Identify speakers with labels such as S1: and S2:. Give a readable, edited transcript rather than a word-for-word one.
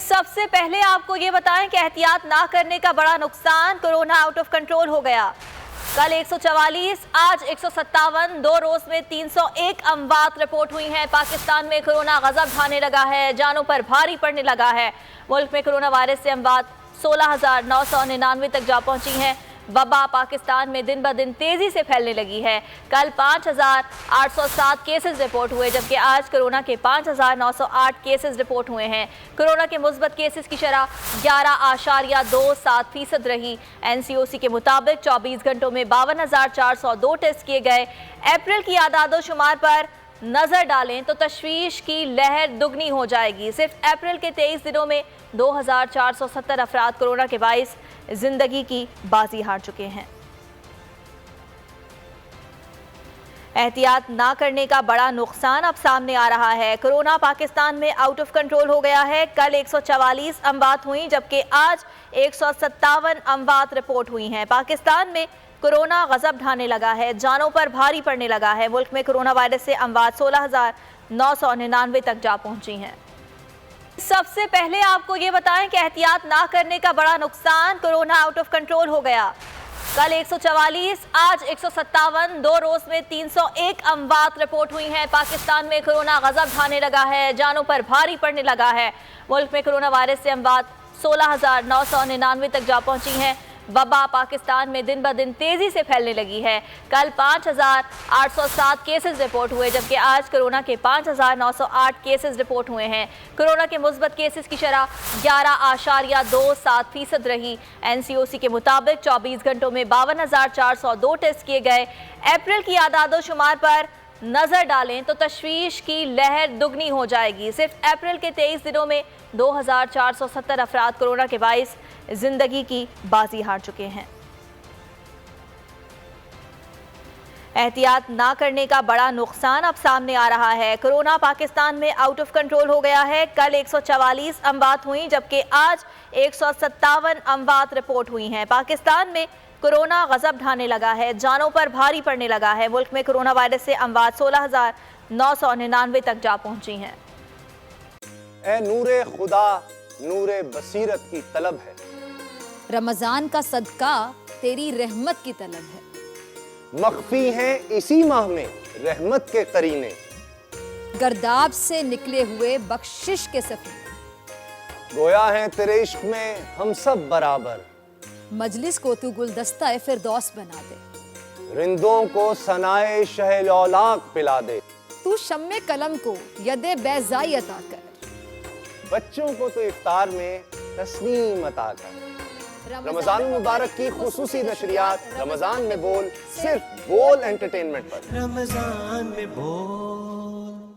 S1: सबसे पहले आपको ये बताएं कि एहतियात ना करने का बड़ा नुकसान, कोरोना आउट ऑफ कंट्रोल हो गया। कल 144, आज 157, 2 रोज में 301 अमवात रिपोर्ट हुई हैं। पाकिस्तान में कोरोना गजब ढाने लगा है, जानों पर भारी पड़ने लगा है। मुल्क में कोरोना वायरस से अमवात 16,999 तक जा पहुंची हैं। वबा पाकिस्तान में दिन ब दिन तेजी से फैलने लगी है। कल 5,807 केसेस रिपोर्ट हुए, जबकि आज कोरोना के 5,908 केसेस रिपोर्ट हुए हैं। कोरोना के मुस्बत केसेस की शरह 11.27% रही। NCOC के मुताबिक 24 घंटों में 52,402 टेस्ट किए गए। अप्रैल की आदादो शुमार पर नजर डालें तो तशवीश की लहर दुगनी हो जाएगी। सिर्फ अप्रैल के 23 दिनों में 2,470 अफराद कोरोना के बाइस जिंदगी की बाजी हार चुके हैं। एहतियात ना करने का बड़ा नुकसान अब सामने आ रहा है। कोरोना पाकिस्तान में आउट ऑफ कंट्रोल हो गया है। कल 144 अमवात हुई, जबकि आज 157 अमवात रिपोर्ट हुई हैं। पाकिस्तान में कोरोना गजब ढाने लगा है, जानों पर भारी पड़ने लगा है। मुल्क में कोरोना वायरस से अमवात 16,999 तक जा पहुंची हैं। सबसे पहले आपको ये बताएं कि एहतियात ना करने का बड़ा नुकसान, कोरोना आउट ऑफ कंट्रोल हो गया। कल 144, आज 157, 2 रोज में 301 अमवात रिपोर्ट हुई हैं। पाकिस्तान में कोरोना गजब ढाने लगा है, जानों पर भारी पड़ने लगा है। मुल्क में कोरोना वायरस से अमवात 16,999 तक जा पहुंची हैं। वबा पाकिस्तान में दिन ब दिन तेजी से फैलने लगी है। कल 5,807 केसेस रिपोर्ट हुए, जबकि आज कोरोना के 5,908 केसेस रिपोर्ट हुए हैं। कोरोना के मुस्बत केसेस की शरह 11.27% रही। NCOC के मुताबिक 24 घंटों में 52,402 टेस्ट किए गए। अप्रैल की आदादो शुमार पर नजर डालें तो तशवीश की लहर दुगनी हो जाएगी। सिर्फ अप्रैल के 23 दिनों में 2,470 अफराद कोरोना के बाइस जिंदगी की बाजी हार चुके हैं। एहतियात ना करने का बड़ा नुकसान अब सामने आ रहा है। कोरोना पाकिस्तान में आउट ऑफ कंट्रोल हो गया है। कल 144 अमवात हुई, जबकि आज 157 अमवात रिपोर्ट हुई हैं। पाकिस्तान में कोरोना गजब ढाने लगा है, जानों पर भारी पड़ने लगा है। मुल्क में कोरोना वायरस से अमवात 16,999 तक जा पहुंची हैं।
S2: ए नूरे खुदा, नूरे बसीरत की तलब है।
S3: रमजान का सदका तेरी रहमत की तलब है।
S2: मख्फी हैं इसी माह में रहमत के करीने।
S3: गर्दाब से निकले हुए बख्शिश के सफीने।
S2: गोया है तेरे इश्क में हम सब बराबर।
S3: मजलिस को तू गुलदस्ता फिरदौस बना दे।
S2: रिंदों को सनाए शहलौलाक पिला दे।
S3: तू शम्मे कलम को यदे बैज़ाई अता कर।
S2: बच्चों को तो इफ्तार में तस्नीम अता कर। रमजान मुबारक की खुसूसी नशरियात रमजान में बोल, सिर्फ बोल एंटरटेनमेंट पर।
S4: रमजान में बोल।